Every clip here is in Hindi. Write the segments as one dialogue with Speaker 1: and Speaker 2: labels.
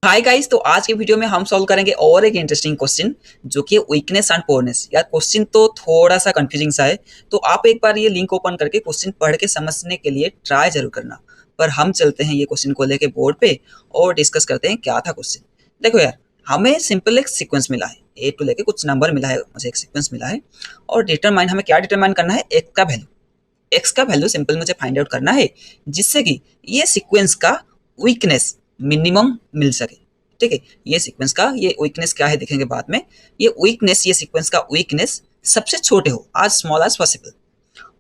Speaker 1: हाय गाइस, तो आज के वीडियो में हम सॉल्व करेंगे और एक इंटरेस्टिंग क्वेश्चन जो कि वीकनेस एंड पोरनेस। यार क्वेश्चन तो थोड़ा सा कंफ्यूजिंग सा है, तो आप एक बार ये लिंक ओपन करके क्वेश्चन पढ़ के समझने के लिए ट्राई जरूर करना। पर हम चलते हैं ये क्वेश्चन को लेके बोर्ड पे और डिस्कस करते हैं क्या था क्वेश्चन। देखो यार, हमें सिंपल एक सीक्वेंस मिला है, ए टू लेके कुछ नंबर मिला है, मुझे एक सीक्वेंस मिला है और डिटरमाइन हमें क्या डिटरमाइन करना है, एक्स का वैल्यू सिंपल मुझे फाइंड आउट करना है जिससे कि ये सीक्वेंस का वीकनेस मिनिमम मिल सके। ठीक है, ये सीक्वेंस का ये वीकनेस क्या है देखेंगे बाद में। ये सीक्वेंस का वीकनेस सबसे छोटे हो, आज स्मॉल एज पॉसिबल।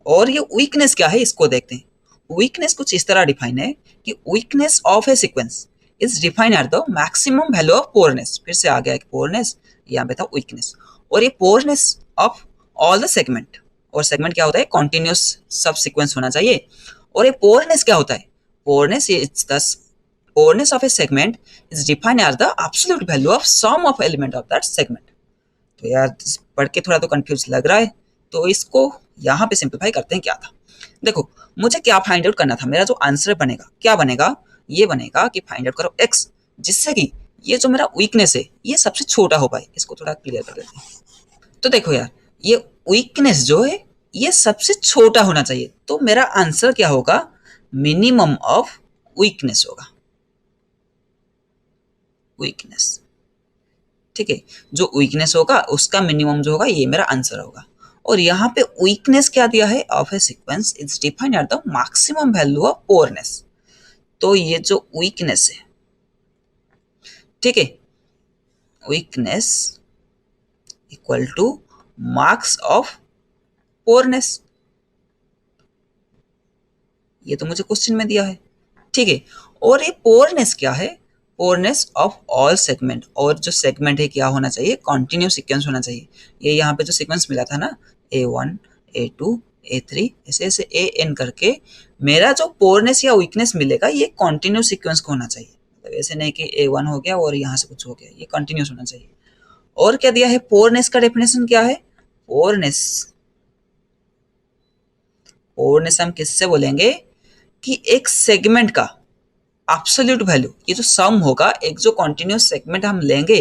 Speaker 1: और ये वीकनेस क्या है इसको देखते हैं। वीकनेस कुछ इस तरह डिफाइन है कि weakness of a sequence is defined at the maximum value of poorness. फिर से आ गया एक पोरनेस, यहाँ पे था वीकनेस। और ये पोरनेस ऑफ ऑल द सेगमेंट, और सेगमेंट क्या होता है, कॉन्टिन्यूस सब सीक्वेंस होना चाहिए। और ये पोरनेस क्या होता है, poorness is the poorness of a segment is defined as the absolute value of sum of element of that segment. तो यार पढ़ के थोड़ा तो कंफ्यूज लग रहा है, तो इसको यहाँ पे सिंप्लीफाई करते हैं। क्या था, देखो मुझे क्या फाइंड आउट करना था। मेरा जो आंसर बनेगा क्या बनेगा, ये बनेगा कि फाइंड आउट करो एक्स, जिससे कि ये जो मेरा वीकनेस है ये सबसे छोटा हो पाए। इसको थोड़ा क्लियर कर देते हैं। तो देखो यार, ये वीकनेस जो है ये सबसे छोटा होना चाहिए, तो मेरा आंसर क्या होगा, मिनिमम ऑफ वीकनेस होगा, वीकनेस। ठीक है, जो वीकनेस होगा उसका मिनिमम जो होगा ये मेरा आंसर होगा। और यहाँ पे वीकनेस क्या दिया है, of a sequence is defined at the maximum value of poorness. तो ये जो वीकनेस है, ठीक है, weakness equal to max of poorness. ये तो मुझे क्वेश्चन में दिया है। ठीक है, और ये पोरनेस क्या है, पोरनेस ऑफ ऑल सेगमेंट। और जो सेगमेंट है क्या होना चाहिए, कॉन्टिन्यू सीक्वेंस होना चाहिए। ये यहाँ पे जो सीक्वेंस मिला था ना, A1 A2 A3 ऐसे ऐसे AN करके, मेरा जो पोरनेस या वीकनेस मिलेगा ये कॉन्टिन्यू सीक्वेंस को होना चाहिए। मतलब ऐसे नहीं कि A1 हो गया और यहाँ से कुछ हो गया, ये कंटिन्यूस होना चाहिए। और क्या दिया है, पोरनेस का डेफिनेशन क्या है, पोरनेस, पोरनेस हम किससे बोलेंगे कि एक सेगमेंट का एब्सोल्यूट वैल्यू, ये जो सम होगा, एक जो कॉन्टिन्यूस सेगमेंट हम लेंगे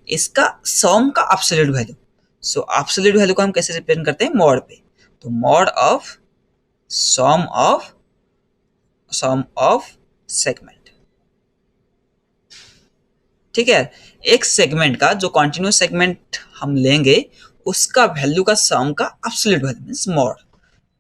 Speaker 1: इसका सम का absolute value. So absolute value को हम कैसे रिप्रेजेंट करते हैं, मॉड पे। तो mod of sum of segment. ठीक है, एक सेगमेंट का जो कॉन्टिन्यूस सेगमेंट हम लेंगे उसका वैल्यू का सम का एब्सोल्यूट वैल्यू मींस मॉड।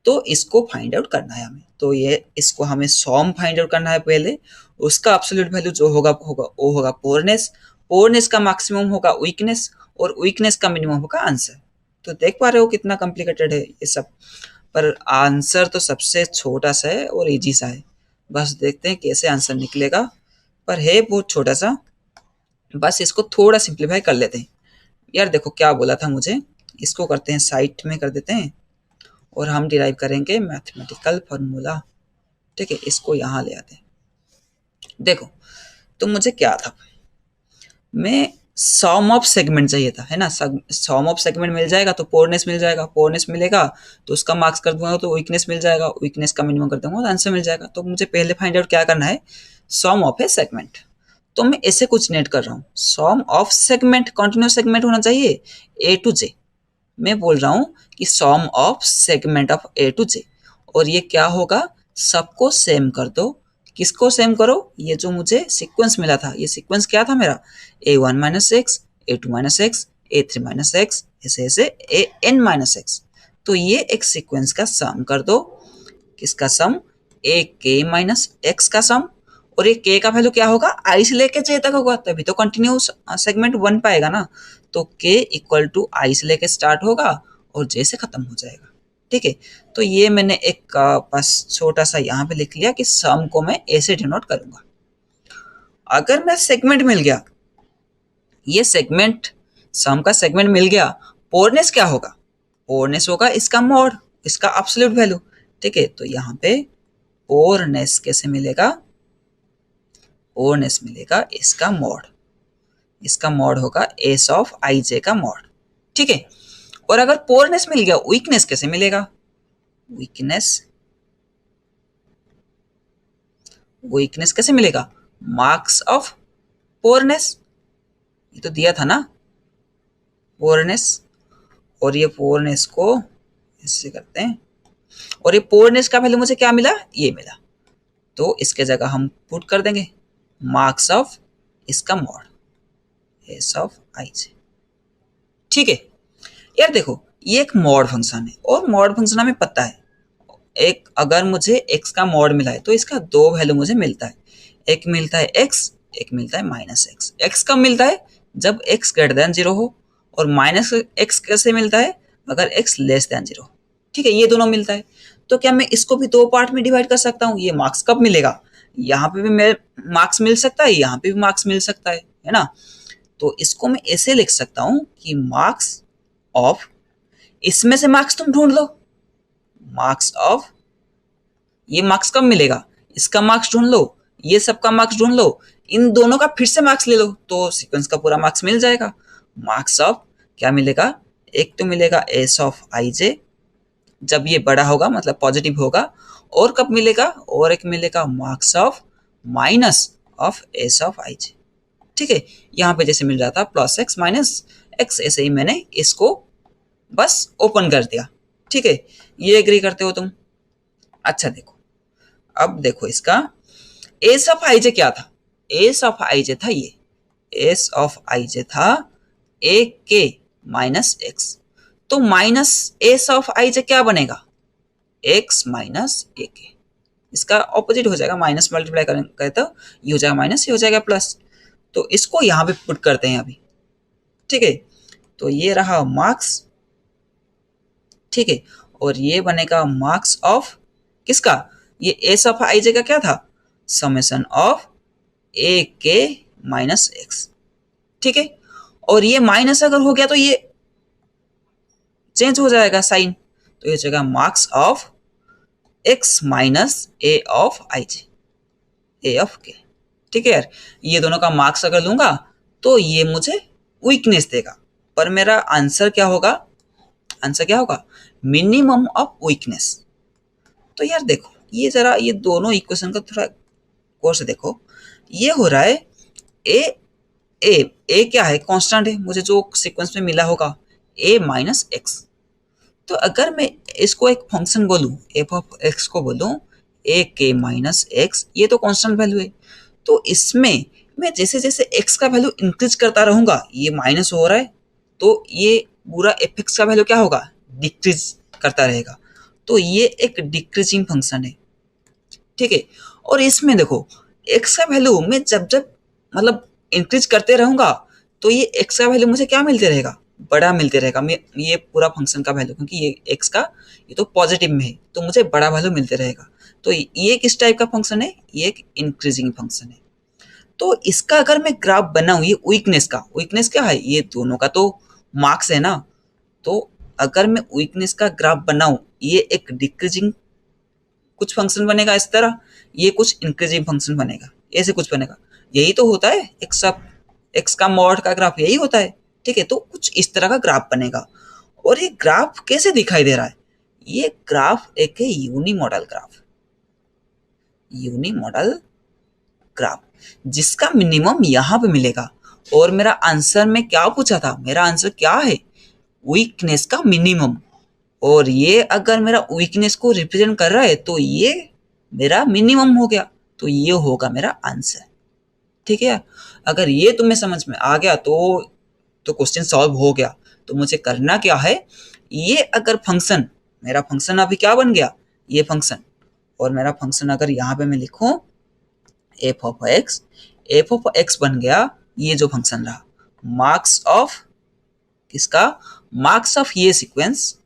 Speaker 1: तो इसको फाइंड आउट करना है हमें। तो ये इसको हमें सम फाइंड आउट करना है पहले, उसका एब्सोल्यूट वैल्यू जो होगा वो होगा पोरनेस, पोरनेस का मैक्सिमम होगा वीकनेस, और वीकनेस का मिनिमम होगा आंसर। तो देख पा रहे हो कितना कॉम्प्लिकेटेड है ये सब, पर आंसर तो सबसे छोटा सा है और इजी सा है। बस देखते हैं कैसे आंसर निकलेगा, पर है बहुत छोटा सा। बस इसको थोड़ा सिंप्लीफाई कर लेते हैं। यार देखो क्या बोला था मुझे, इसको करते हैं साइड में कर देते हैं और हम डिराइव करेंगे मैथमेटिकल फॉर्मूला। ठीक है, इसको यहाँ ले आते हैं। देखो तो मुझे क्या था, मैं सम ऑफ सेगमेंट चाहिए था, है ना। सम ऑफ सेगमेंट मिल जाएगा तो पोरनेस मिल जाएगा, पोरनेस मिलेगा तो उसका मार्क्स कर दूंगा तो वीकनेस मिल जाएगा, वीकनेस का मिनिमम कर दूंगा तो आंसर मिल जाएगा। तो मुझे पहले फाइंड आउट क्या करना है, सम ऑफ ए सेगमेंट। तो मैं ऐसे कुछ नेट कर रहा हूँ, सम ऑफ सेगमेंट, कॉन्टिन्यूस सेगमेंट होना चाहिए A to J। मैं बोल रहा हूँ कि sum of segment of A to J, और ये क्या होगा, सबको सेम कर दो। किसको सेम करो, ये जो मुझे सीक्वेंस मिला था, ये सीक्वेंस क्या था मेरा, A1 minus x, A2 minus x, A3 minus x, ऐसे ऐसे AN माइनस एक्स। तो ये एक सीक्वेंस का सम कर दो। किसका सम, ए के माइनस एक्स का सम। और ये के का वैल्यू क्या होगा, आई से लेके जे तक होगा, तभी तो कंटिन्यूस सेगमेंट बन पाएगा ना। तो के इक्वल टू आई से लेके स्टार्ट होगा और जे से खत्म हो जाएगा। ठीक है, तो ये मैंने एक बस छोटा सा यहाँ पे लिख लिया कि सम को मैं ऐसे डिनोट करूंगा। अगर मैं सेगमेंट मिल गया, ये सेगमेंट, सम का सेगमेंट मिल गया, पोरनेस क्या होगा, पोरनेस होगा इसका मॉड, इसका एब्सोल्यूट वैल्यू। ठीक है, तो यहाँ पे पोरनेस कैसे मिलेगा, पोरनेस मिलेगा इसका मॉड, इसका मॉड होगा एस ऑफ आई जे का मॉड। ठीक है, और अगर पोरनेस मिल गया, वीकनेस कैसे मिलेगा, वीकनेस, वीकनेस कैसे मिलेगा, मार्क्स ऑफ पोरनेस, ये तो दिया था ना पोरनेस, और ये पोरनेस को इससे करते हैं, और ये पोरनेस का वैल्यू मुझे क्या मिला, ये मिला। तो इसके जगह हम पुट कर देंगे मार्क्स ऑफ इसका mod S of I J. ठीक है यार, देखो ये एक मॉड फंक्शन है, और मॉड फंक्शन हमें पता है, एक अगर मुझे x का मॉड मिला है तो इसका दो वैल्यू मुझे मिलता है, एक मिलता है x, एक मिलता है माइनस एक्स। एक्स कब मिलता है, जब x ग्रेटर देन 0 हो, और माइनस एक्स कैसे मिलता है, अगर x लेस देन 0 हो। ठीक है, ये दोनों मिलता है। तो क्या मैं इसको भी दो पार्ट में डिवाइड कर सकता हूँ, ये मार्क्स कब मिलेगा, यहाँ पे भी मेरे मार्क्स मिल सकता है, यहाँ पे भी मार्क्स मिल सकता है ना। तो इसको मैं ऐसे लिख सकता हूँ कि मार्क्स ऑफ, इसमें से मार्क्स तुम ढूंढ लो, मार्क्स ऑफ, ये मार्क्स कब मिलेगा, इसका मार्क्स ढूंढ लो, ये सबका मार्क्स ढूंढ लो, इन दोनों का फिर से मार्क्स ले लो, तो सीक्वेंस का पूरा मार्क्स मिल जाएगा। मार्क्स ऑफ क्या मिलेगा, एक तो मिलेगा एस ऑफ आई जे, जब ये बड़ा होगा मतलब पॉजिटिव होगा, और कब मिलेगा, और एक मिलेगा max of minus of S of I J. ठीक है, यहाँ पे जैसे मिल रहा था प्लस एक्स माइनस एक्स, ऐसे ही मैंने इसको बस ओपन कर दिया। ठीक है, ये एग्री करते हो तुम। अच्छा देखो, अब देखो इसका एस ऑफ आई जे क्या था, एस ऑफ आई जे था ये, एस ऑफ आई जे था ए के माइनस एक्स। तो माइनस एस ऑफ आई जे क्या बनेगा, एक्स माइनस ए के, इसका ऑपोजिट हो जाएगा, माइनस मल्टीप्लाई करें तो ये हो जाएगा माइनस, ये हो जाएगा प्लस। तो इसको यहाँ पे पुट करते हैं अभी। ठीक है, तो ये रहा मार्क्स। ठीक है, और ये बनेगा मार्क्स ऑफ किसका, ये एस ऑफ आई जे का क्या था, समेशन ऑफ ए के माइनस एक्स। ठीक है, और ये माइनस अगर हो गया तो ये चेंज हो जाएगा साइन, तो ये जाएगा marks of X minus A of I J, A of के। ठीक है यार, ये दोनों का मार्क्स अगर लूंगा तो ये मुझे वीकनेस देगा, पर मेरा आंसर क्या होगा, आंसर क्या होगा, मिनिमम ऑफ वीकनेस। तो यार देखो, ये जरा ये दोनों इक्वेशन का थोड़ा गौर से देखो, ये हो रहा है ए ए ए क्या है, कांस्टेंट है, मुझे जो सीक्वेंस में मिला होगा ए माइनस एक्स। तो अगर मैं इसको एक फंक्शन बोलूं, एफ ऑफ एक्स को बोलूं ए के माइनस एक्स, ये तो कांस्टेंट वैल्यू है, तो इसमें मैं जैसे जैसे x का वैल्यू इंक्रीज करता रहूंगा, ये माइनस हो रहा है, तो ये पूरा एफ एक्स का वैल्यू क्या होगा, डिक्रीज करता रहेगा। तो ये एक डिक्रीजिंग फंक्शन है। ठीक है, और इसमें देखो x का वैल्यू मैं जब जब मतलब इंक्रीज करते रहूंगा, तो ये x का वैल्यू मुझे क्या मिलते रहेगा, बड़ा मिलते रहेगा। मैं ये पूरा फंक्शन का वैल्यू, क्योंकि ये x का ये तो पॉजिटिव में है, तो मुझे बड़ा वैल्यू मिलते रहेगा। तो ये किस टाइप का फंक्शन है, ये एक इंक्रीजिंग फंक्शन है। तो इसका अगर मैं ग्राफ बनाऊं, ये वीकनेस का, वीकनेस क्या है, ये दोनों का तो मार्क्स है ना, तो अगर मैं वीकनेस का ग्राफ बनाऊं, ये एक डिक्रीजिंग कुछ फंक्शन बनेगा इस तरह, ये कुछ इंक्रीजिंग फंक्शन बनेगा, ऐसे कुछ बनेगा। यही तो होता है एक्स का मॉड का ग्राफ, यही होता है। ठीक है, तो कुछ इस तरह का ग्राफ बनेगा। और ये ग्राफ कैसे दिखाई दे रहा है, ये ग्राफ एक है यूनिमॉडल ग्राफ, यूनिमॉडल ग्राफ, जिसका मिनिमम यहाँ पे मिलेगा। और मेरा आंसर में क्या पूछा था, मेरा आंसर क्या है, वीकनेस का मिनिमम, और ये अगर मेरा वीकनेस को रिप्रेजेंट कर रहा है तो ये मेरा मिनिमम हो गया, तो ये होगा मेरा आंसर। ठीक है, अगर ये तुम्हें समझ में आ गया तो क्वेश्चन सॉल्व हो गया। तो मुझे करना क्या है, ये अगर फंक्शन, मेरा फंक्शन अभी क्या बन गया, ये फंक्शन, और मेरा फंक्शन अगर यहाँ पे मैं लिखूं एफ ऑफ एक्स बन गया, ये जो फंक्शन रहा मार्क्स ऑफ किसका, मार्क्स ऑफ ये सीक्वेंस,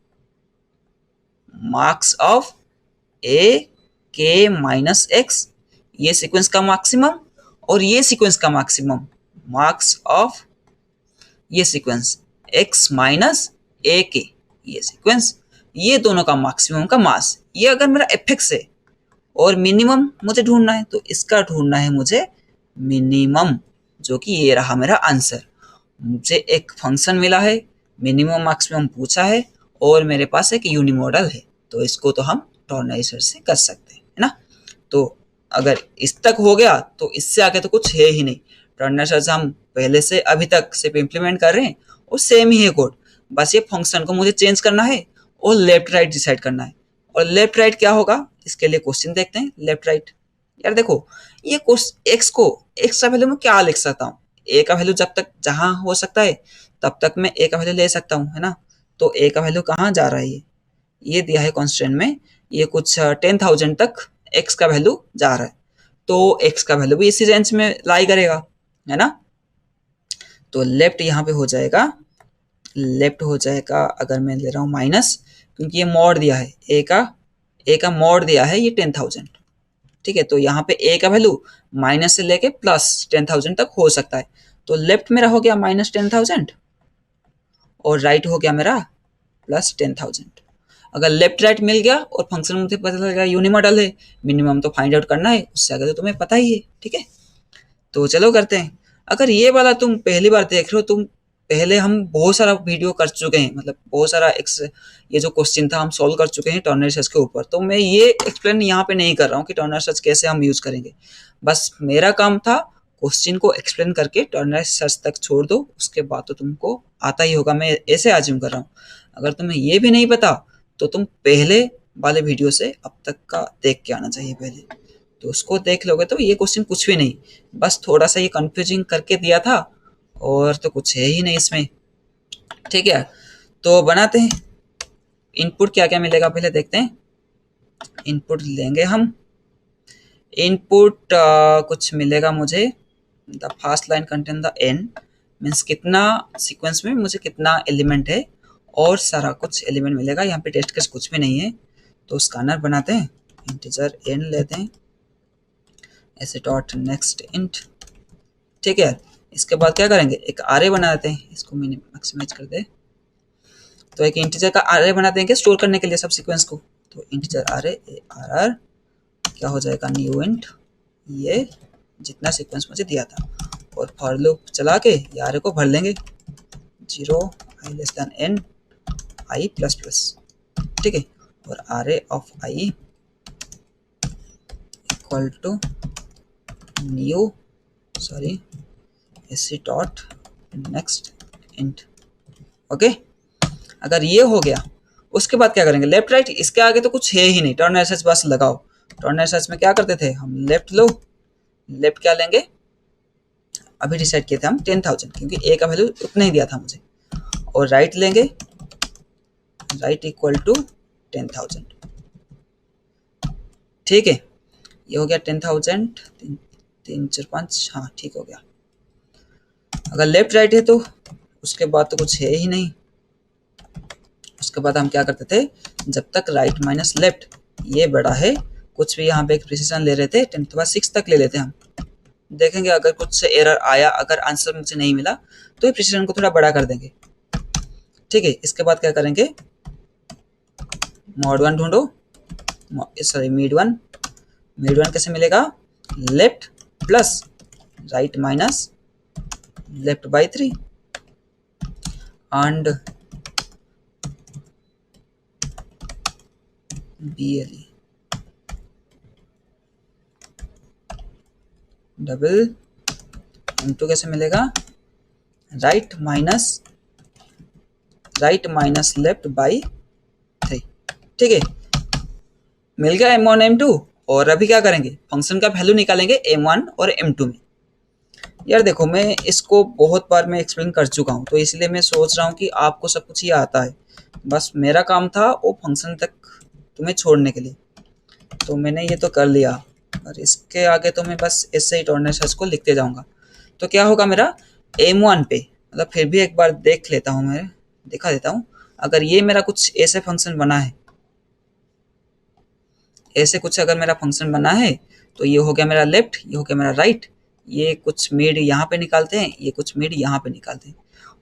Speaker 1: मार्क्स ऑफ ए के माइनस एक्स, ये सीक्वेंस का मैक्सिमम, और ये सीक्वेंस का मैक्सिमम मार्क्स ऑफ ये सीक्वेंस x माइनस ए के, ये सीक्वेंस, ये दोनों का मैक्सिमम का मास। ये अगर मेरा एफ एक्स है, और मिनिमम मुझे ढूंढना है, तो इसका ढूंढना है मुझे मिनिमम, जो कि ये रहा मेरा आंसर। मुझे एक फंक्शन मिला है, मिनिमम मैक्सिमम पूछा है, और मेरे पास एक यूनिमॉडल है, तो इसको तो हम टॉर्नेसर से कर सकते हैं, है ना। तो अगर इस तक हो गया तो इससे आगे तो कुछ है ही नहीं, टर्नर सर्च हम पहले से अभी तक सिर्फ इम्प्लीमेंट कर रहे हैं और सेम ही है कोड, बस ये फंक्शन को मुझे चेंज करना है और लेफ्ट राइट डिसाइड करना है। और लेफ्ट राइट क्या होगा, इसके लिए क्वेश्चन देखते हैं। लेफ्ट राइट यार देखो, ये एक्स को एक्स का वैल्यू में क्या लिख सकता हूँ, ए का वैल्यू जब तक जहां हो सकता है तब तक मैं ए का वैल्यू ले सकता हूँ, है ना। तो ए का वैल्यू कहाँ जा रहा है, ये दिया है कॉन्स्टेंट में, ये कुछ 10,000 तक एक्स का वैल्यू जा रहा है, तो एक्स का वैल्यू भी इसी रेंज में लाई करेगा, है ना। तो लेफ्ट यहाँ पे हो जाएगा, लेफ्ट हो जाएगा अगर मैं ले रहा हूँ माइनस, क्योंकि ये मॉड दिया है ए का मॉड दिया है ये 10,000, ठीक है। तो यहाँ पे ए का वैल्यू माइनस से लेके प्लस 10,000 तक हो सकता है। तो लेफ्ट मेरा हो गया -10,000 और राइट हो गया मेरा +10,000। अगर लेफ्ट राइट मिल गया और फंक्शन मुझे पता लगा यूनिमॉडल है, मिनिमम तो फाइंड आउट करना है, उससे आगे तो तुम्हें पता ही है, ठीक है। तो चलो करते हैं। अगर ये वाला तुम पहली बार देख रहे हो, तुम पहले हम बहुत सारा वीडियो कर चुके हैं, मतलब बहुत सारा ये जो क्वेश्चन था हम सॉल्व कर चुके हैं टर्नरी सर्च के ऊपर, तो मैं ये एक्सप्लेन यहाँ पे नहीं कर रहा हूँ कि टर्नरी सर्च कैसे हम यूज करेंगे। बस मेरा काम था क्वेश्चन को एक्सप्लेन करके टर्नरी सर्च तक छोड़ दो, उसके बाद तो तुमको आता ही होगा, मैं ऐसे आज्यूम कर रहा हूँ। अगर तुम्हें ये भी नहीं पता तो तुम पहले वाले वीडियो से अब तक का देख के आना चाहिए पहले, तो उसको देख लोगे तो ये क्वेश्चन कुछ भी नहीं, बस थोड़ा सा ये कंफ्यूजिंग करके दिया था और तो कुछ है ही नहीं इसमें, ठीक है। तो बनाते हैं। इनपुट क्या क्या मिलेगा पहले देखते हैं। इनपुट लेंगे हम, इनपुट कुछ मिलेगा मुझे, the first line contain the N, means कितना सीक्वेंस में मुझे कितना एलिमेंट है और सारा कुछ एलिमेंट मिलेगा। यहाँ पे टेस्ट केस कुछ भी नहीं है, तो स्कैनर बनाते हैं, इंटीजर एन लेते हैं, ऐसे डॉट नेक्स्ट इंट, ठीक है। इसके बाद क्या करेंगे, एक आरे बना देते हैं, इसको मैक्सिमाइज कर दे, तो एक इंटीजर का आरे बना देंगे स्टोर करने के लिए सब सीक्वेंस को। तो इंटीजर आरे ARR क्या हो जाएगा, न्यू इंट, ये जितना सीक्वेंस मुझे दिया था, और फॉर लूप चला के ये आरे को भर लेंगे 0 i less than n i plus plus, ठीक है। और array of i equal to new SC dot next int, okay. अगर ये हो गया, उसके बाद क्या करेंगे, लेफ्ट राइट, इसके आगे तो कुछ है ही नहीं, टर्न एसएच बस लगाओ। टर्न एसएच में क्या करते थे हम, लेफ्ट लो, लेफ्ट क्या लेंगे, अभी डिसाइड किए थे हम 10,000, क्योंकि ए का वैल्यू उतना ही दिया था मुझे, और राइट लेंगे, राइट इक्वल टू 10,000, ठीक है। ये हो गया 10,000, 3 4 5, हाँ ठीक हो गया। अगर लेफ्ट राइट है तो उसके बाद तो कुछ है ही नहीं, उसके बाद हम क्या करते थे, जब तक राइट माइनस लेफ्ट ये बड़ा है, कुछ भी यहाँ पे एक प्रिसीजन ले रहे थे 10⁻⁶ तक ले लेते हम, देखेंगे अगर कुछ से एरर आया, अगर आंसर मुझे नहीं मिला तो ये प्रिसीजन को थोड़ा बड़ा कर देंगे, ठीक है। इसके बाद क्या करेंगे, mod 1 ढूंढो, सॉरी मिड वन कैसे मिलेगा, left plus right minus left by 3 and BLE double M2 कैसे मिलेगा, राइट माइनस लेफ्ट बाई 3, ठीक है। मिल गया M1 M2। और अभी क्या करेंगे, फंक्शन का वैल्यू निकालेंगे M1 और M2 में। यार देखो, मैं इसको बहुत बार मैं एक्सप्लेन कर चुका हूँ, तो इसलिए मैं सोच रहा हूँ कि आपको सब कुछ ही आता है, बस मेरा काम था वो फंक्शन तक तुम्हें छोड़ने के लिए, तो मैंने ये तो कर लिया, और इसके आगे तो मैं बस ऐसे ही टर्नरी सर्च को लिखते जाऊंगा। तो क्या होगा मेरा M1 पे, मतलब फिर भी एक बार देख लेता हूँ, मैं दिखा देता हूँ। अगर ये मेरा कुछ ऐसे फंक्शन बना है, ऐसे कुछ अगर मेरा फंक्शन बना है, तो ये हो गया मेरा लेफ्ट, ये हो गया मेरा राइट, ये कुछ मिड यहाँ पे निकालते हैं, ये कुछ मिड यहाँ पे निकालते हैं,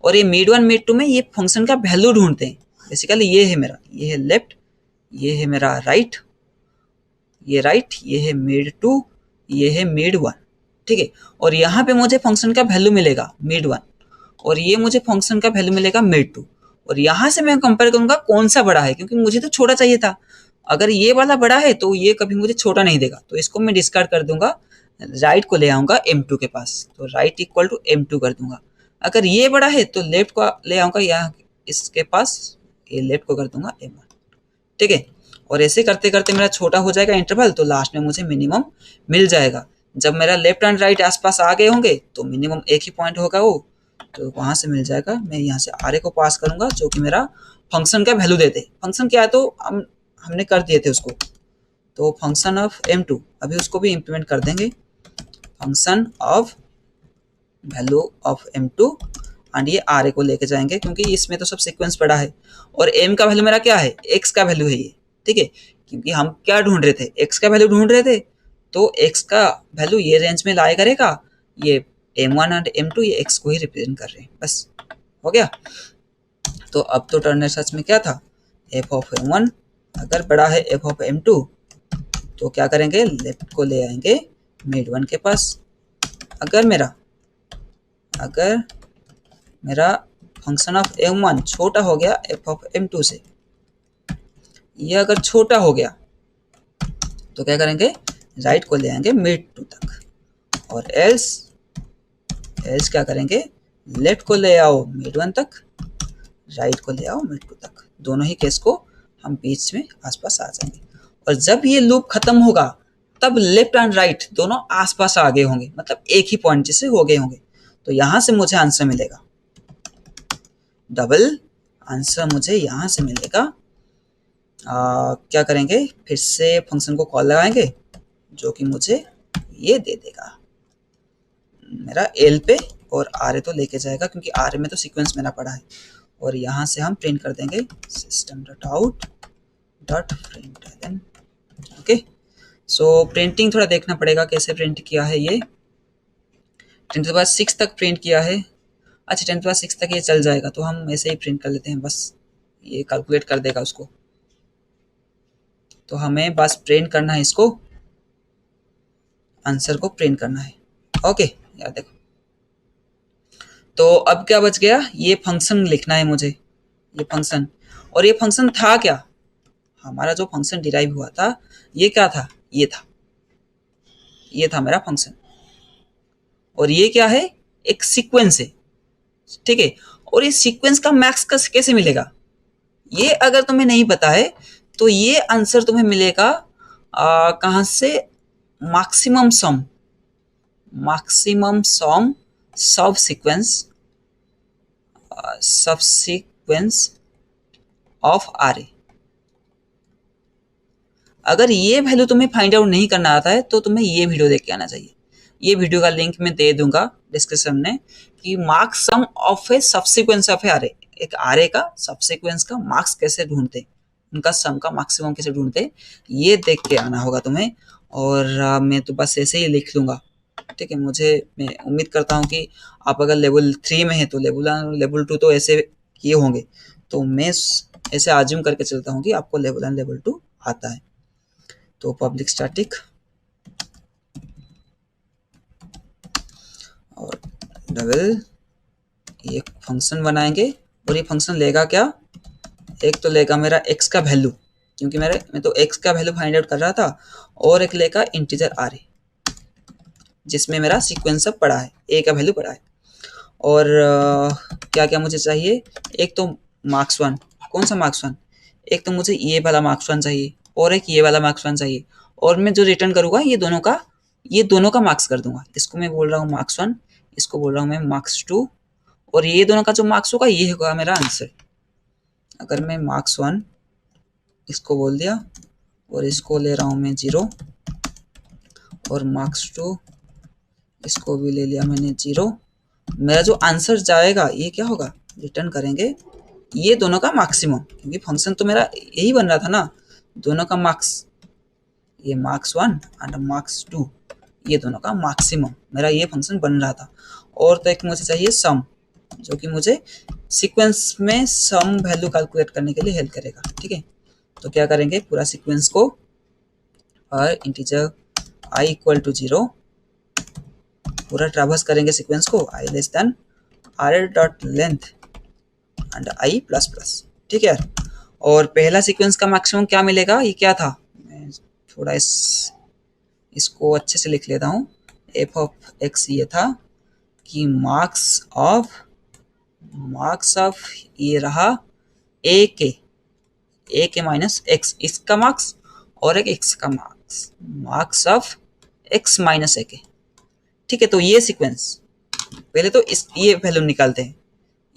Speaker 1: और ये मिड 1 मिड 2 में ये फंक्शन का वैल्यू ढूंढते हैं। बेसिकली ये है मेरा, ये है लेफ्ट, ये है मेरा राइट, ये है मिड 2, ये है मिड 1, ठीक है। और यहाँ पे मुझे फंक्शन का वैल्यू मिलेगा मिड 1, और ये मुझे फंक्शन का वैल्यू मिलेगा मिड 2, और यहाँ से मैं कंपेयर करूंगा कौन सा बड़ा है, क्योंकि मुझे तो छोटा चाहिए था। अगर ये वाला बड़ा है तो ये कभी मुझे छोटा नहीं देगा, तो इसको मैं डिस्कार्ड कर दूंगा। राइट को ले आऊँगा M2 के पास, तो राइट इक्वल टू M2 कर दूंगा। अगर ये बड़ा है तो लेफ्ट को ले आऊँगा यहाँ इसके पास, ये लेफ्ट को कर दूंगा M1, ठीक है। और ऐसे करते करते मेरा छोटा हो जाएगा इंटरवल, तो लास्ट में मुझे मिनिमम मिल जाएगा। जब मेरा लेफ्ट एंड राइट आसपास आ गए होंगे तो मिनिमम एक ही पॉइंट होगा वो, तो वहाँ से मिल जाएगा। मैं यहाँ से आर ए को पास करूँगा जो कि मेरा फंक्शन का वैल्यू देते। फंक्शन क्या है तो हमने कर दिए थे उसको, तो फंक्शन ऑफ M2 अभी उसको भी इम्प्लीमेंट कर देंगे। Function of value of M2 and ये आर ए को लेके जाएंगे क्योंकि इसमें तो सब सीक्वेंस पड़ा है। और m का वैल्यू मेरा क्या है, x का वैल्यू है ये, ठीक है। क्योंकि हम क्या ढूंढ रहे थे, x का वैल्यू ढूंढ रहे थे, तो x का वैल्यू ये रेंज में लाया करेगा। ये M1 एंड M2 ये x को ही रिप्रेजेंट कर रहे हैं, बस हो गया। तो अब तो टर्नर सर्च में क्या था, f ऑफ M1 अगर बड़ा है f ऑफ M2 तो क्या करेंगे, लेफ्ट को ले आएंगे मिड वन के पास। अगर मेरा फंक्शन ऑफ M1 छोटा हो गया f ऑफ M2 से, ये अगर छोटा हो गया तो क्या करेंगे, राइट को ले आएंगे मिड टू तक, और एल्स क्या करेंगे, लेफ्ट को ले आओ मिड वन तक, राइट को ले आओ मिड टू तक। दोनों ही केस को हम बीच में आसपास आ जाएंगे। और जब ये लूप खत्म होगा तब लेफ्ट एंड राइट दोनों आसपास आ गए होंगे, मतलब एक ही पॉइंट जैसे हो गए होंगे। तो यहां से मुझे आंसर मिलेगा, डबल आंसर मुझे यहां से मिलेगा। क्या करेंगे, फिर से फंक्शन को कॉल लगाएंगे जो कि मुझे ये दे देगा मेरा एल पे, और आर ए तो लेके जाएगा क्योंकि आर ए में तो सीक्वेंस मेरा पड़ा है। और यहाँ से हम प्रिंट कर देंगे system dot out dot print. Okay, so printing थोड़ा देखना पड़ेगा कैसे प्रिंट किया है। ये 10⁻6 तक प्रिंट किया है। अच्छा 10⁻6 तक ये चल जाएगा, तो हम ऐसे ही प्रिंट कर लेते हैं, बस ये कैलकुलेट कर देगा उसको। तो हमें बस प्रिंट करना है इसको, आंसर को प्रिंट करना है। ओके यार देखो, तो अब क्या बच गया, ये फंक्शन लिखना है मुझे, ये फंक्शन। और ये फंक्शन था क्या, हमारा जो फंक्शन डिराइव हुआ था ये क्या था, ये था मेरा फंक्शन। और ये क्या है, एक सीक्वेंस है, ठीक है। और इस सीक्वेंस का मैक्स कैसे मिलेगा, ये अगर तुम्हें नहीं पता है तो ये आंसर तुम्हें मिलेगा कहाँ से, मैक्सिमम सम सब सीक्वेंस ऑफ आर ए। अगर ये वैल्यू तुम्हें फाइंड आउट नहीं करना आता है तो तुम्हें ये वीडियो देख के आना चाहिए। ये वीडियो का लिंक मैं दे दूंगा डिस्क्रिप्शन में कि max sum of a subsequence of a array, एक आर ए का सबसीक्वेंस का मार्क्स कैसे ढूंढते, उनका सम का मैक्सिमम कैसे ढूंढते, ये देख के आना होगा तुम्हें। और मैं तो बस ऐसे ही लिख लूंगा, ठीक है। मैं उम्मीद करता हूँ कि आप अगर लेवल 3 में है तो लेवल 2 तो ऐसे किए होंगे, तो मैं ऐसे आज्यूम करके चलता हूँ कि आपको लेवल 1 लेवल 2 आता है। तो पब्लिक स्टैटिक और डबल, ये फंक्शन बनाएंगे। और ये फंक्शन लेगा क्या, एक तो लेगा मेरा x का वैल्यू, क्योंकि मैं तो x का वैल्यू फाइंड आउट कर रहा था, और एक लेगा इंटीजर आर ए जिसमें मेरा सीक्वेंस सब पड़ा है, a का वैल्यू पड़ा है। और क्या क्या मुझे चाहिए, एक तो मार्क्स वन, कौन सा मार्क्स वन, एक तो मुझे ये वाला मार्क्स वन चाहिए और एक ये वाला मार्क्स वन चाहिए। और मैं जो रिटर्न करूँगा ये दोनों का मार्क्स कर दूंगा। इसको मैं बोल रहा हूँ मार्क्स वन, इसको बोल रहा हूँ मैं मार्क्स टू, और ये दोनों का जो मार्क्स होगा ये होगा मेरा आंसर। अगर मैं मार्क्स वन इसको बोल दिया और इसको ले रहा हूँ मैं 0, और मार्क्स टू इसको भी ले लिया मैंने 0, मेरा जो आंसर जाएगा ये क्या होगा, रिटर्न करेंगे ये दोनों का मैक्सिमम, क्योंकि फंक्शन तो मेरा यही बन रहा था ना, दोनों का मार्क्स, ये marks one and marks two, ये दोनों का मैक्सिमम मेरा ये फंक्शन बन रहा था। और तो एक मुझे चाहिए सम, जो कि मुझे सीक्वेंस में सम वैल्यू कैलकुलेट करने के लिए हेल्प करेगा, ठीक है। तो क्या करेंगे, पूरा सीक्वेंस को और इंटीजर i इक्वल टू 0 पूरा ट्रैवर्स करेंगे सीक्वेंस को, i less then r dot length and i plus plus, ठीक है। और पहला सीक्वेंस का मैक्सिमम क्या मिलेगा, ये क्या था, मैं थोड़ा इसको अच्छे से लिख लेता हूँ। एफ ऑफ एक्स ये था कि मार्क्स ऑफ ये रहा ए के माइनस एक्स, इसका मार्क्स और एक एक्स का max, max of X minus A के। ठीक है, तो ये सीक्वेंस पहले तो इस ये वैल्यू निकालते हैं,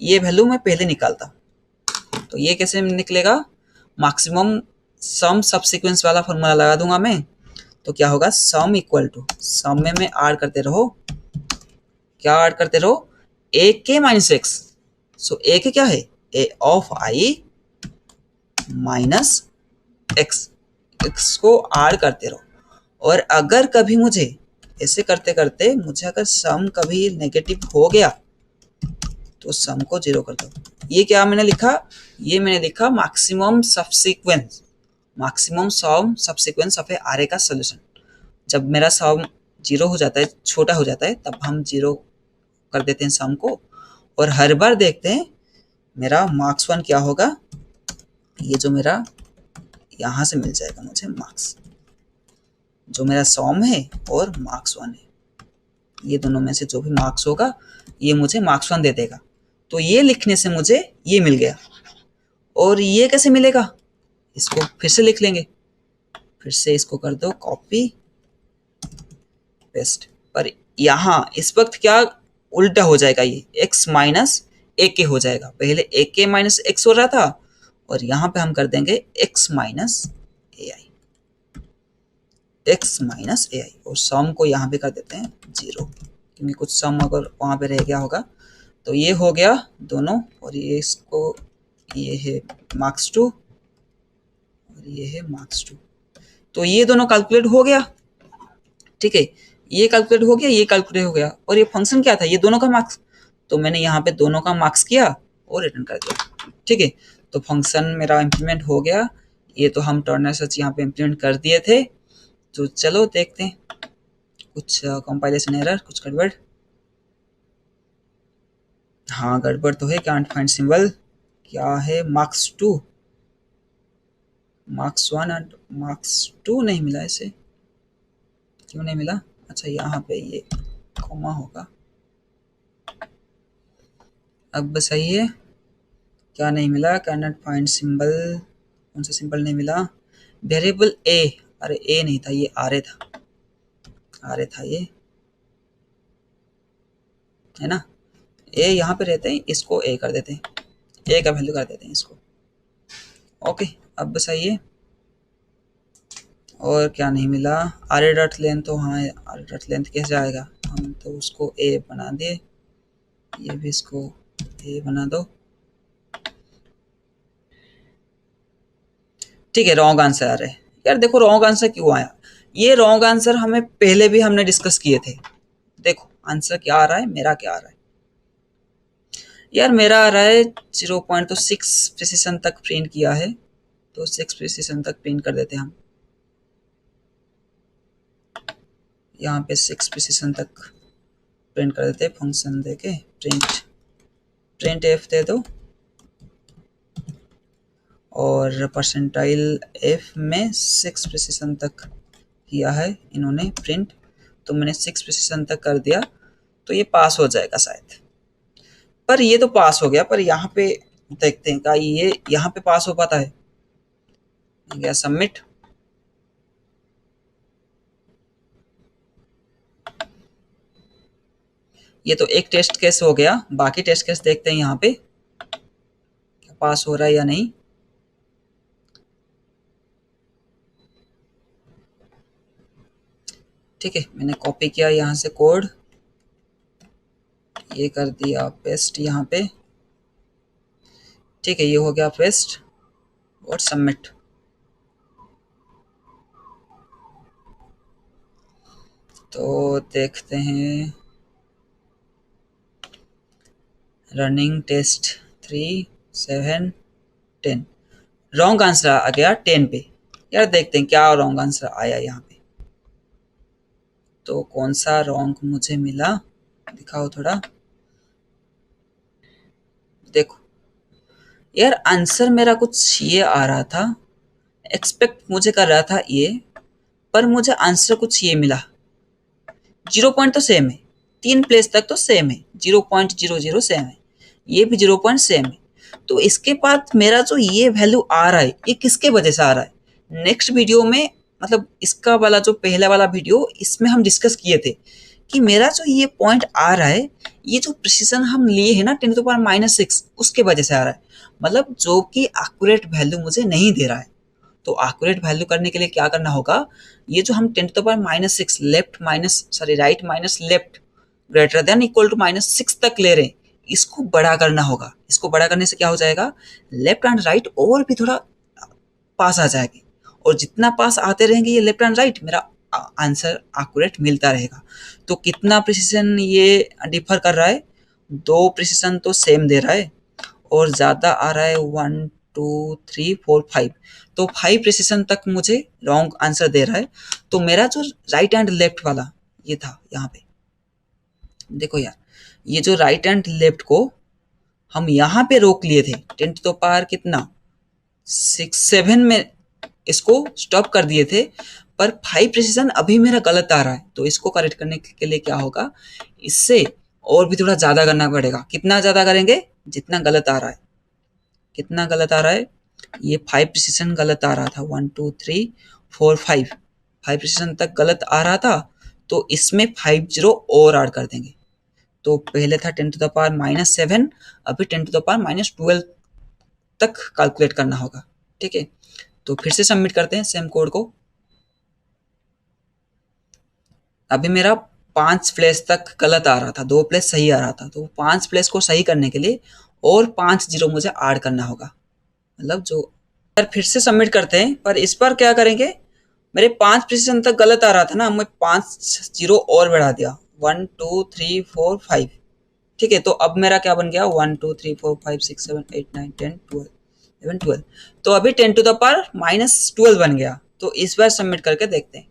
Speaker 1: ये वैल्यू मैं पहले निकालता हूं। तो ये कैसे निकलेगा, मैक्सिमम सम सब सीक्वेंस वाला फॉर्मूला लगा दूंगा मैं। तो क्या होगा, सम इक्वल टू, सम में ऐड करते रहो, क्या ऐड करते रहो, ए के माइनस एक्स। सो ए के क्या है, A of I minus X, X को ऐड करते रहो। और अगर कभी मुझे ऐसे करते करते मुझे अगर सम कभी नेगेटिव हो गया तो सम को 0 कर दो। ये क्या मैंने लिखा, ये मैंने लिखा maximum subsequence, maximum sum subsequence of a array का सॉल्यूशन। जब मेरा सम 0 हो जाता है, छोटा हो जाता है, तब हम 0 कर देते हैं सम को, और हर बार देखते हैं मेरा मार्क्स 1 क्या होगा। ये जो मेरा यहाँ से मिल जाएगा मुझे मार्क्स, जो मेरा सम है और मार्क्स 1 है, ये दोनों में से जो भी मार्क्स होगा ये मुझे मार्क्स 1 दे देगा। तो ये लिखने से मुझे ये मिल गया। और ये कैसे मिलेगा, इसको फिर से लिख लेंगे, फिर से इसको कर दो कॉपी पेस्ट। पर यहाँ इस वक्त क्या उल्टा हो जाएगा, ये x माइनस ए के हो जाएगा, पहले ए के माइनस एक्स हो रहा था, और यहाँ पे हम कर देंगे x माइनस ए आई, एक्स माइनस ए आई, और सम को यहाँ पे कर देते हैं 0, क्योंकि कुछ सम अगर वहाँ पे रह गया होगा। तो ये हो गया दोनों, और ये इसको, ये है मार्क्स 2 और ये है मार्क्स 2। तो ये दोनों कैलकुलेट हो गया। ठीक है, ये कैलकुलेट हो गया, ये कैलकुलेट हो गया, और ये फंक्शन क्या था, ये दोनों का मार्क्स। तो मैंने यहाँ पे दोनों का मार्क्स किया और रिटर्न कर दिया। ठीक है, तो फंक्शन मेरा इम्प्लीमेंट हो गया। ये तो हम टर्नर सर्च यहाँ पे इम्प्लीमेंट कर दिए थे। तो चलो देखते हैं, कुछ कंपाइलेशन एरर, कुछ गड़बड़। हाँ गड़बड़ तो है, कांट फाइंड सिंबल, क्या है, मार्क्स 2, मार्क्स 1 और मार्क्स 2 नहीं मिला, इसे क्यों नहीं मिला। अच्छा यहाँ पे ये कॉमा होगा, अब सही है। क्या नहीं मिला, कैन नॉट फाइंड सिंबल, कौन सा सिंबल नहीं मिला, वेरिएबल ए, अरे ए नहीं था, ये आर ए था, आर ए था ये, है ना, ए यहाँ पे रहते हैं, इसको ए कर देते हैं, ए का वैल्यू कर देते हैं इसको। ओके, अब सही है। और क्या नहीं मिला, आर ए डॉट लेंथ, तो हाँ आर ए डॉट लेंथ कैसे आएगा, हम तो उसको ए बना दिए, ये भी इसको ए बना दो। ठीक है, रॉन्ग आंसर आ रहा है यार। देखो रॉन्ग आंसर क्यों आया, ये रॉन्ग आंसर हमें पहले भी हमने डिस्कस किए थे। देखो आंसर क्या आ रहा है, मेरा क्या आ रहा है यार, मेरा आ रहा है 0.6 प्रिसिशन तक प्रिंट किया है, तो 6 प्रिसिशन तक प्रिंट कर देते हैं हम, यहाँ पे 6 प्रिसिशन तक प्रिंट कर देते हैं, फंक्शन देके प्रिंट एफ दे दो, और परसेंटाइल एफ में 6 प्रिसिशन तक किया है इन्होंने प्रिंट, तो मैंने 6 प्रिसिशन तक कर दिया, तो ये पास हो जाएगा शायद। पर ये तो पास हो गया, पर यहाँ पे देखते हैं क्या ये यहाँ पे पास हो पाता है, गया सबमिट। ये तो एक टेस्ट केस हो गया, बाकी टेस्ट केस देखते हैं यहाँ पे क्या पास हो रहा है या नहीं। ठीक है, मैंने कॉपी किया यहाँ से कोड, ये कर दिया पेस्ट यहाँ पे। ठीक है, ये हो गया पेस्ट और सबमिट। तो देखते हैं, रनिंग टेस्ट 3 7 10, रॉन्ग आंसर आ गया 10 पे। यार देखते हैं क्या रॉन्ग आंसर आया यहाँ पे, तो कौन सा रॉन्ग मुझे मिला, दिखाओ थोड़ा। देखो यार आंसर मेरा कुछ ये आ रहा था, एक्सपेक्ट मुझे कर रहा था ये, पर मुझे आंसर कुछ ये मिला, जीरो पॉइंट तो सेम है, 3 प्लेस तक तो सेम है, 0.00 सेम है, ये भी 0 पॉइंट सेम है। तो इसके बाद मेरा जो ये वैल्यू आ रहा है ये किसके वजह से आ रहा है, नेक्स्ट वीडियो में मतलब इसका वाला जो पहला वाला वीडियो इसमें हम डिस्कस किए थे कि मेरा जो ये पॉइंट आ रहा है ये जो प्रिसीजन हम लिए हैं ना 10⁻⁻6 उसके वजह से आ रहा है, मतलब जो कि एक्यूरेट वैल्यू मुझे नहीं दे रहा है। तो एक्यूरेट वैल्यू करने के लिए क्या करना होगा, ये जो हम 10⁻⁻6 right minus left greater than equal to -6 तक ले रहे हैं, इसको बड़ा करना होगा। इसको बड़ा करने से क्या हो जाएगा, लेफ्ट एंड राइट और भी थोड़ा पास आ जाएगी, और जितना पास आते रहेंगे ये लेफ्ट एंड राइट मेरा आंसर एक्यूरेट मिलता रहेगा। तो कितना प्रिसीजन ये डिफर कर रहा है, 2 प्रिसीजन तो सेम दे रहा है और ज़्यादा आ रहा है 1 2 3 4 5, तो 5 प्रिसीजन तक मुझे रॉन्ग आंसर दे रहा है। तो मेरा जो राइट एंड लेफ्ट वाला ये था, यहाँ पे देखो यार, ये जो राइट एंड लेफ्ट को हम यहाँ पे रोक लिए थे 10 टू द पावर कितना 6 7 में इसको स्टॉप कर दिए थे, पर 5 प्रिसीजन अभी मेरा गलत आ रहा है। तो इसको करेक्ट करने के लिए क्या होगा, इससे और भी थोड़ा ज़्यादा करना पड़ेगा। कितना ज़्यादा करेंगे, जितना गलत आ रहा है। कितना गलत आ रहा है, ये 5 प्रिसीजन गलत आ रहा था, 1 2 3 4 5 प्रिसीजन तक गलत आ रहा था, तो इसमें 5 जीरो और ऐड कर देंगे। तो पहले था 10 टू द पावर -7, अभी 10 टू द पावर -12 तक कैलकुलेट करना होगा। ठीक है, तो फिर से सबमिट करते हैं सेम कोड को। अभी मेरा 5 प्लेस तक गलत आ रहा था, 2 प्लेस सही आ रहा था, तो 5 प्लेस को सही करने के लिए और 5 जीरो मुझे ऐड करना होगा, मतलब जो फिर से सबमिट करते हैं। पर इस बार क्या करेंगे, मेरे 5 प्रिसीजन तक गलत आ रहा था ना, मैं 5 जीरो और बढ़ा दिया, 1 2 3 4 5। ठीक है, तो अब मेरा क्या बन गया, 1 2 3 4 5 6 7 8 9 10 12 11 12। तो अभी 10 टू द पावर -12 बन गया। तो इस बार सबमिट करके देखते हैं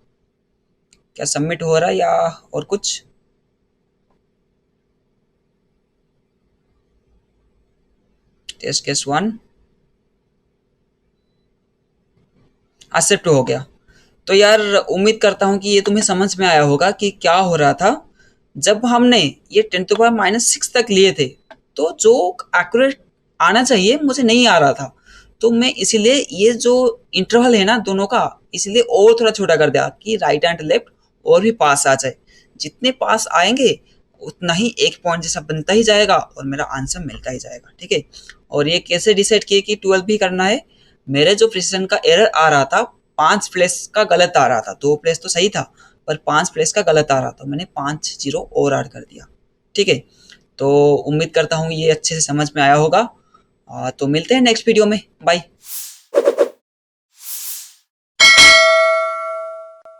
Speaker 1: क्या सबमिट हो रहा है या और कुछ। टेस्ट केस 1 एक्सेप्ट हो गया। तो यार उम्मीद करता हूँ कि ये तुम्हें समझ में आया होगा कि क्या हो रहा था। जब हमने ये 10 टू पावर -6 तक लिए थे, तो जो एक्यूरेट आना चाहिए मुझे नहीं आ रहा था, तो मैं इसीलिए ये जो इंटरवल है ना दोनों का, इसलिए और थोड़ा छोटा कर दिया कि राइट एंड लेफ्ट और भी पास आ जाए। जितने पास आएंगे उतना ही एक पॉइंट जैसा बनता ही जाएगा और मेरा आंसर मिलता ही जाएगा। ठीक है, और ये कैसे डिसाइड किए कि 12 भी करना है, मेरे जो प्रिसीजन का एरर आ रहा था 5 प्लेस का गलत आ रहा था, 2 प्लेस तो सही था पर 5 प्लेस का गलत आ रहा था, मैंने 5 जीरो और ऐड कर दिया। ठीक है, तो उम्मीद करता हूँ ये अच्छे से समझ में आया होगा। तो मिलते हैं नेक्स्ट वीडियो में, बाय।